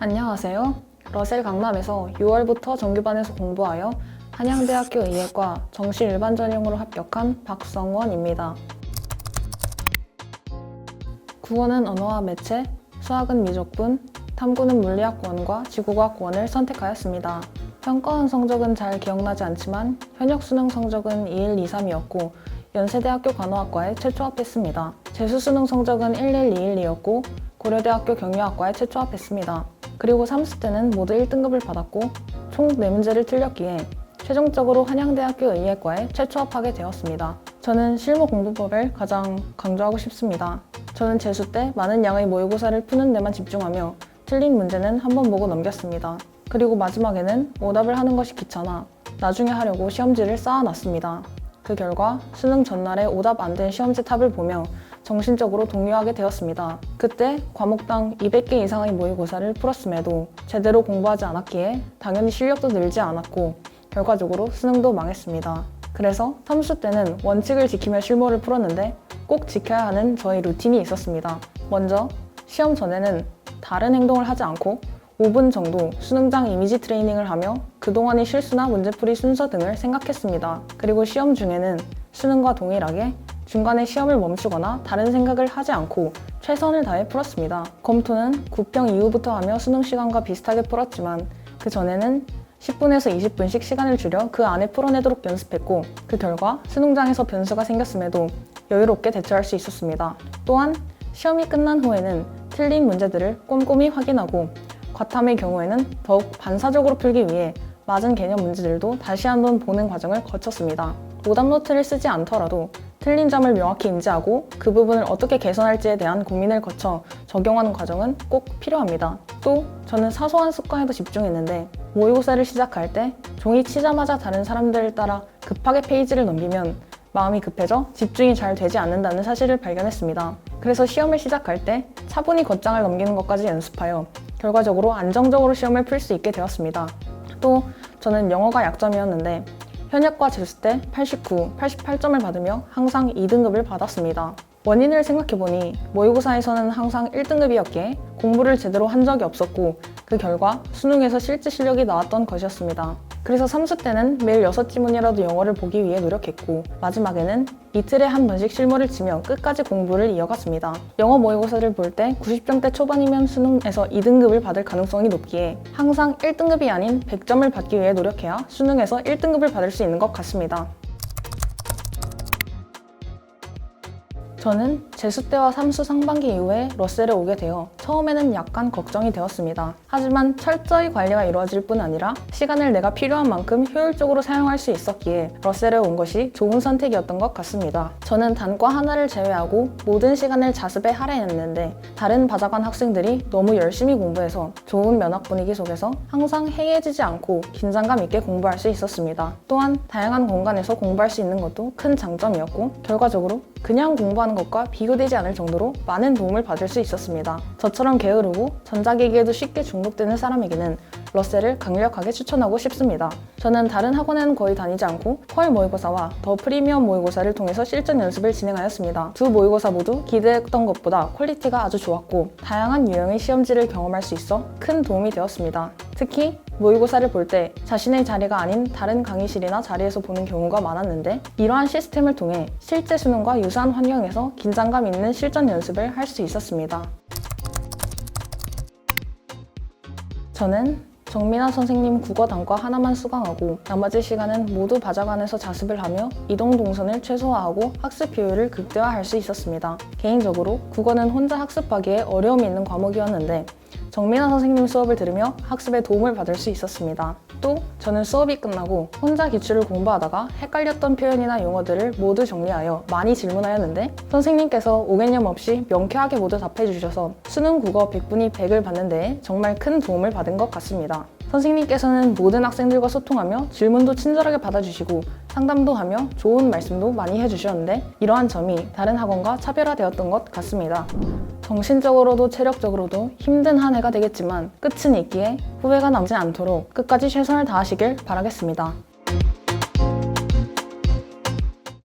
안녕하세요. 러셀 강남에서 6월부터 정규반에서 공부하여 한양대학교 의예과 정시 일반 전형으로 합격한 박성원입니다. 국어는 언어와 매체, 수학은 미적분, 탐구는 물리학원과 지구과학원을 선택하였습니다. 평가원 성적은 잘 기억나지 않지만 현역 수능 성적은 21, 23이었고 연세대학교 간호학과에 최초합했습니다. 재수 수능 성적은 11, 21이었고 고려대학교 경영학과에 최초합했습니다. 그리고 삼수 때는 모두 1등급을 받았고 총 4문제를 틀렸기에 최종적으로 한양대학교 의예과에 최초합하게 되었습니다. 저는 실무 공부법을 가장 강조하고 싶습니다. 저는 재수 때 많은 양의 모의고사를 푸는 데만 집중하며 틀린 문제는 한 번 보고 넘겼습니다. 그리고 마지막에는 오답을 하는 것이 귀찮아 나중에 하려고 시험지를 쌓아놨습니다. 그 결과 수능 전날에 오답 안 된 시험지 탑을 보며 정신적으로 동요하게 되었습니다. 그때 과목당 200개 이상의 모의고사를 풀었음에도 제대로 공부하지 않았기에 당연히 실력도 늘지 않았고 결과적으로 수능도 망했습니다. 그래서 삼수 때는 원칙을 지키며 실무를 풀었는데 꼭 지켜야 하는 저의 루틴이 있었습니다. 먼저 시험 전에는 다른 행동을 하지 않고 5분 정도 수능장 이미지 트레이닝을 하며 그동안의 실수나 문제풀이 순서 등을 생각했습니다. 그리고 시험 중에는 수능과 동일하게 중간에 시험을 멈추거나 다른 생각을 하지 않고 최선을 다해 풀었습니다. 검토는 9평 이후부터 하며 수능 시간과 비슷하게 풀었지만 그 전에는 10분에서 20분씩 시간을 줄여 그 안에 풀어내도록 연습했고 그 결과 수능장에서 변수가 생겼음에도 여유롭게 대처할 수 있었습니다. 또한 시험이 끝난 후에는 틀린 문제들을 꼼꼼히 확인하고 과탐의 경우에는 더욱 반사적으로 풀기 위해 맞은 개념 문제들도 다시 한번 보는 과정을 거쳤습니다. 오답 노트를 쓰지 않더라도 틀린 점을 명확히 인지하고 그 부분을 어떻게 개선할지에 대한 고민을 거쳐 적용하는 과정은 꼭 필요합니다. 또 저는 사소한 습관에도 집중했는데 모의고사를 시작할 때 종이 치자마자 다른 사람들을 따라 급하게 페이지를 넘기면 마음이 급해져 집중이 잘 되지 않는다는 사실을 발견했습니다. 그래서 시험을 시작할 때 차분히 겉장을 넘기는 것까지 연습하여 결과적으로 안정적으로 시험을 풀 수 있게 되었습니다. 또 저는 영어가 약점이었는데 현역과 재수 때 89, 88점을 받으며 항상 2등급을 받았습니다. 원인을 생각해보니 모의고사에서는 항상 1등급이었기에 공부를 제대로 한 적이 없었고 그 결과 수능에서 실제 실력이 나왔던 것이었습니다. 그래서 삼수 때는 매일 6지문이라도 영어를 보기 위해 노력했고 마지막에는 이틀에 한 번씩 실무를 치며 끝까지 공부를 이어갔습니다. 영어 모의고사를 볼 때 90점대 초반이면 수능에서 2등급을 받을 가능성이 높기에 항상 1등급이 아닌 100점을 받기 위해 노력해야 수능에서 1등급을 받을 수 있는 것 같습니다. 저는 재수 때와 삼수 상반기 이후에 러셀에 오게 되어 처음에는 약간 걱정이 되었습니다. 하지만 철저히 관리가 이루어질 뿐 아니라 시간을 내가 필요한 만큼 효율적으로 사용할 수 있었기에 러셀에 온 것이 좋은 선택이었던 것 같습니다. 저는 단과 하나를 제외하고 모든 시간을 자습에 할애했는데 다른 바자관 학생들이 너무 열심히 공부해서 좋은 면학 분위기 속에서 항상 해이해지지 않고 긴장감 있게 공부할 수 있었습니다. 또한 다양한 공간에서 공부할 수 있는 것도 큰 장점이었고 결과적으로 그냥 공부하는 것과 비교되지 않을 정도로 많은 도움을 받을 수 있었습니다. 저처럼 게으르고 전자기기에도 쉽게 중독되는 사람에게는 러셀을 강력하게 추천하고 싶습니다. 저는 다른 학원에는 거의 다니지 않고 펄 모의고사와 더 프리미엄 모의고사를 통해서 실전 연습을 진행하였습니다. 두 모의고사 모두 기대했던 것보다 퀄리티가 아주 좋았고 다양한 유형의 시험지를 경험할 수 있어 큰 도움이 되었습니다. 특히 모의고사를 볼 때 자신의 자리가 아닌 다른 강의실이나 자리에서 보는 경우가 많았는데 이러한 시스템을 통해 실제 수능과 유사한 환경에서 긴장감 있는 실전 연습을 할 수 있었습니다. 저는 정민아 선생님 국어 단과 하나만 수강하고 나머지 시간은 모두 바자관에서 자습을 하며 이동 동선을 최소화하고 학습 효율을 극대화할 수 있었습니다. 개인적으로 국어는 혼자 학습하기에 어려움이 있는 과목이었는데 정민아 선생님 수업을 들으며 학습에 도움을 받을 수 있었습니다. 또 저는 수업이 끝나고 혼자 기출을 공부하다가 헷갈렸던 표현이나 용어들을 모두 정리하여 많이 질문하였는데 선생님께서 오개념 없이 명쾌하게 모두 답해주셔서 수능 국어 100분이 100을 받는 데에 정말 큰 도움을 받은 것 같습니다. 선생님께서는 모든 학생들과 소통하며 질문도 친절하게 받아주시고 상담도 하며 좋은 말씀도 많이 해주셨는데 이러한 점이 다른 학원과 차별화되었던 것 같습니다. 정신적으로도 체력적으로도 힘든 한 해가 되겠지만 끝은 있기에 후회가 남지 않도록 끝까지 최선을 다하시길 바라겠습니다.